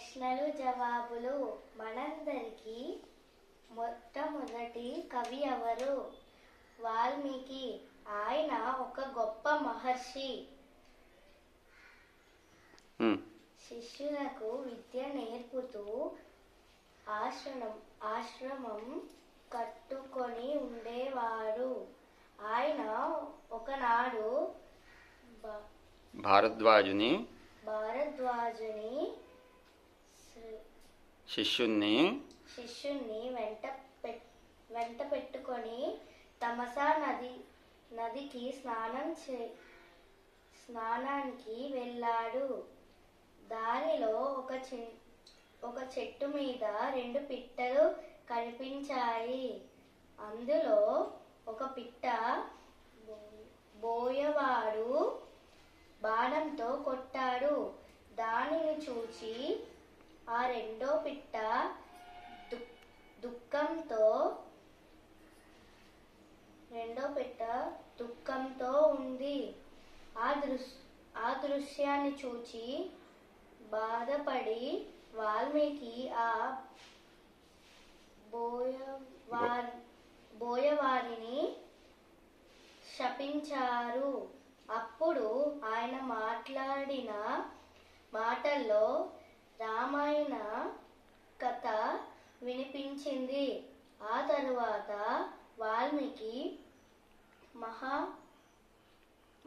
ప్రశ్నలు జవాబులు. మనందరికీ మొట్టమొదటి కవి ఎవరు? వాల్మీకి. ఆయన ఒక గొప్ప మహర్షి. శిష్యులకు విద్య నేర్పుతూ ఆశ్రమం కట్టుకొని ఉండేవాడు. ఆయన ఒకనాడు భారద్వాజుని శిష్యుణ్ణి వెంట పెట్టుకొని తమసా నదికి స్నానానికి వెళ్ళాడు. దారిలో ఒక చెట్టు మీద 2 పిట్టలు కనిపించాయి. అందులో ఒక పిట్ట బోయవాడు బాణంతో కొట్టాడు. దానిని చూచి ఆ రెండో పిట్ట దుఃఖంతో ఉంది. ఆ దృశ్యాన్ని చూచి బాధపడి వాల్మీకి ఆ బోయవారిని శపించారు. అప్పుడు ఆయన మాట్లాడిన మాటల్లో రామాయణ కథ వినిపించింది. ఆ తరువాత వాల్మీకి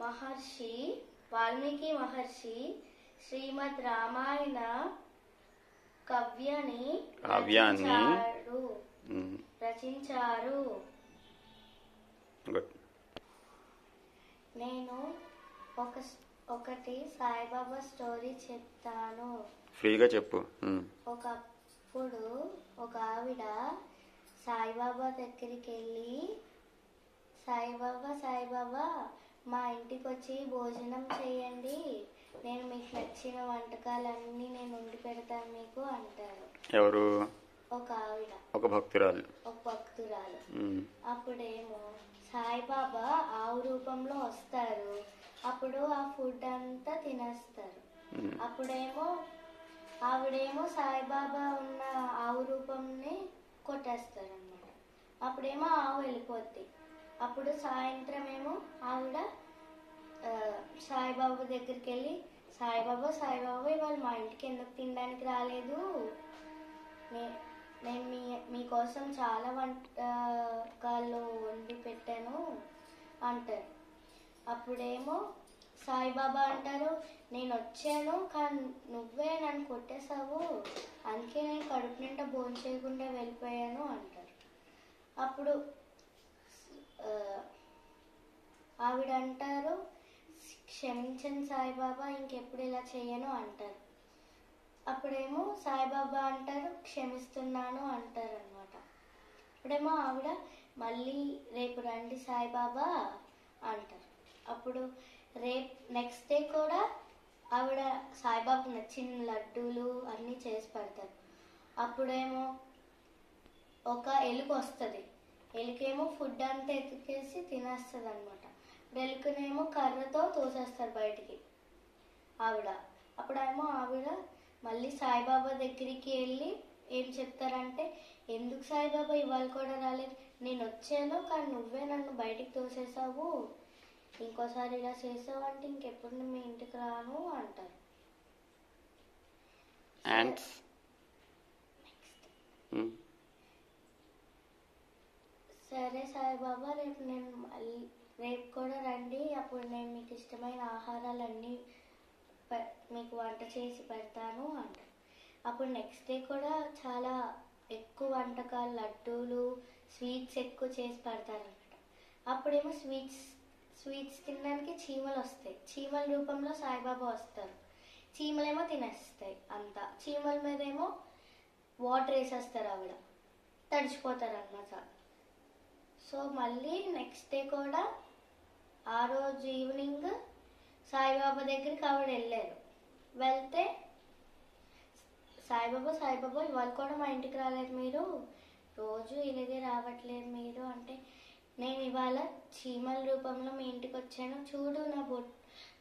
మహర్షి శ్రీమద్ రామాయణ కావ్యాన్ని రచించారు. నేను ఒకటి సాయిబాబా స్టోరీ చెప్తాను. ఫ్రీగా చెప్పు. ఒకప్పుడు ఒక ఆవిడ సాయిబాబా దగ్గరికి వెళ్ళి, సాయిబాబా మా ఇంటికి వచ్చి భోజనం చేయండి, నేను మీకు నచ్చిన వంటకాలన్నీ నేను వండి పెడతాను మీకు అంటారు. ఎవరు? ఒక ఆవిడ, ఒక భక్తురాలు. అప్పుడేమో సాయిబాబా ఆవు రూపంలో వస్తారు. అప్పుడు ఆ ఫుడ్ అంతా తినేస్తారు. అప్పుడేమో ఆవిడేమో సాయిబాబా ఉన్న ఆవు రూపంని కొట్టేస్తారు అన్నమాట. అప్పుడేమో ఆవు వెళ్ళిపోద్ది. అప్పుడు సాయంత్రం ఏమో ఆవిడ సాయిబాబా దగ్గరికి వెళ్ళి, సాయిబాబా ఇవాళ మా ఇంటికి ఎందుకు తినడానికి రాలేదు, నేను మీకోసం చాలా వంటకాలు వండి పెట్టాను అంటారు. అప్పుడేమో సాయిబాబా అంటారు, నేను వచ్చాను కానీ నువ్వే నన్ను కొట్టేశావు, అందుకే నేను కడుపు నిండా భోజనం చేయకుండా వెళ్ళిపోయాను అంటారు. అప్పుడు ఆవిడ అంటారు, క్షమించండి సాయిబాబా, ఇంకెప్పుడు ఇలా చేయను అంటారు. అప్పుడేమో సాయిబాబా అంటారు, క్షమిస్తున్నాను అంటారు అన్నమాట. అప్పుడేమో ఆవిడ మళ్ళీ రేపు రండి సాయిబాబా అంటారు. అప్పుడు నెక్స్ట్ డే కూడా ఆవిడ సాయిబాబా నచ్చిన లడ్డూలు అన్నీ చేసి పెడతారు. అప్పుడేమో ఒక ఎలుక వస్తుంది. ఎలుకేమో ఫుడ్ అంతా ఎత్తుకేసి తినేస్తుంది అనమాట. ఎలుకనేమో కర్రతో తోసేస్తారు బయటికి ఆవిడ. అప్పుడేమో ఆవిడ మళ్ళీ సాయిబాబా దగ్గరికి వెళ్ళి ఏం చెప్తారంటే, ఎందుకు సాయిబాబా ఇవాళ కూడా రాలేదు, నేను వచ్చాను కానీ నువ్వే నన్ను బయటికి తోసేసావు, ఇంకోసారి ఇలా చేసావంటే ఇంకెప్పుడు మీ ఇంటికి రాను అంటారు. సరే సాయిబాబా, రేపు కూడా రండి, అప్పుడు నేను మీకు ఇష్టమైన ఆహారాలన్నీ మీకు వంట చేసి పెడతాను అంటారు. అప్పుడు నెక్స్ట్ డే కూడా చాలా ఎక్కువ వంటకాలు, లడ్డూలు, స్వీట్స్ ఎక్కువ చేసి పెడతారనమాట. అప్పుడేమో స్వీట్స్ తినడానికి చీమలు వస్తాయి. చీమల రూపంలో సాయిబాబా వస్తారు. చీమలేమో తినేస్తాయి అంతా. చీమల మీద ఏమో వాటర్ వేసేస్తారు, ఆవిడ తడిచిపోతారు అన్నమాట. సో మళ్ళీ నెక్స్ట్ డే కూడా ఆ రోజు ఈవినింగ్ సాయిబాబా దగ్గరికి ఆవిడ వెళ్తే సాయిబాబా ఇవాళ కూడా మా ఇంటికి రాలేదు, మీరు రోజు ఇలాగే రావట్లేదు మీరు అంటే, నేను ఇవాళ చీమల రూపంలో మీ ఇంటికి వచ్చాను, చూడు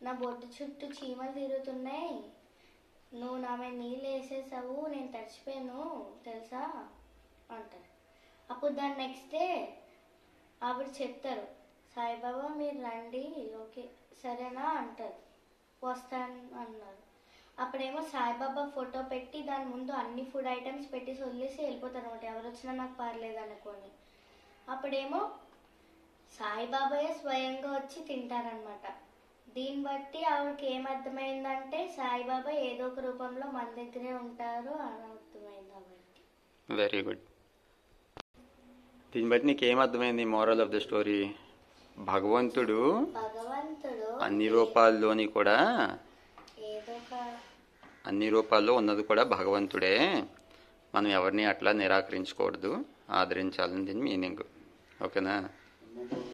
నా బొట్టు చుట్టూ చీమలు తిరుగుతున్నాయి, నువ్వు నా మీద నీళ్ళు వేసేసావు, నేను తడిచిపోయాను తెలుసా అంటారు. అప్పుడు దాని నెక్స్ట్ డే ఆవిడ చెప్తారు, సాయిబాబా మీరు రండి, ఓకే సరేనా అంటారు. వస్తాను అన్నారు. అప్పుడేమో సాయిబాబా ఫోటో పెట్టి దాని ముందు అన్ని ఫుడ్ ఐటమ్స్ పెట్టి వదిలేసి వెళ్ళిపోతారు అనమాట, ఎవరు వచ్చినా నాకు పర్లేదు అనుకోని. అప్పుడేమో సాయిబాబాయే స్వయంగా వచ్చి తింటారనమాట. దీన్ని బట్టి ఆవిడకి ఏమర్థమైందంటే సాయిబాబా ఏదో ఒక రూపంలో మన దగ్గరే ఉంటారు అని అర్థమైంది ఆవిడకి. Very good. దీన్ని బట్టి నీకు ఏమర్థమైంది మోరల్ ఆఫ్ ద స్టోరీ? భగవంతుడు అన్ని రూపాల్లోని కూడా, అన్ని రూపాల్లో ఉన్నది కూడా భగవంతుడే. మనం ఎవరిని అట్లా నిరాకరించకూడదు, ఆదరించాలని దీని మీనింగ్. ఓకేనా?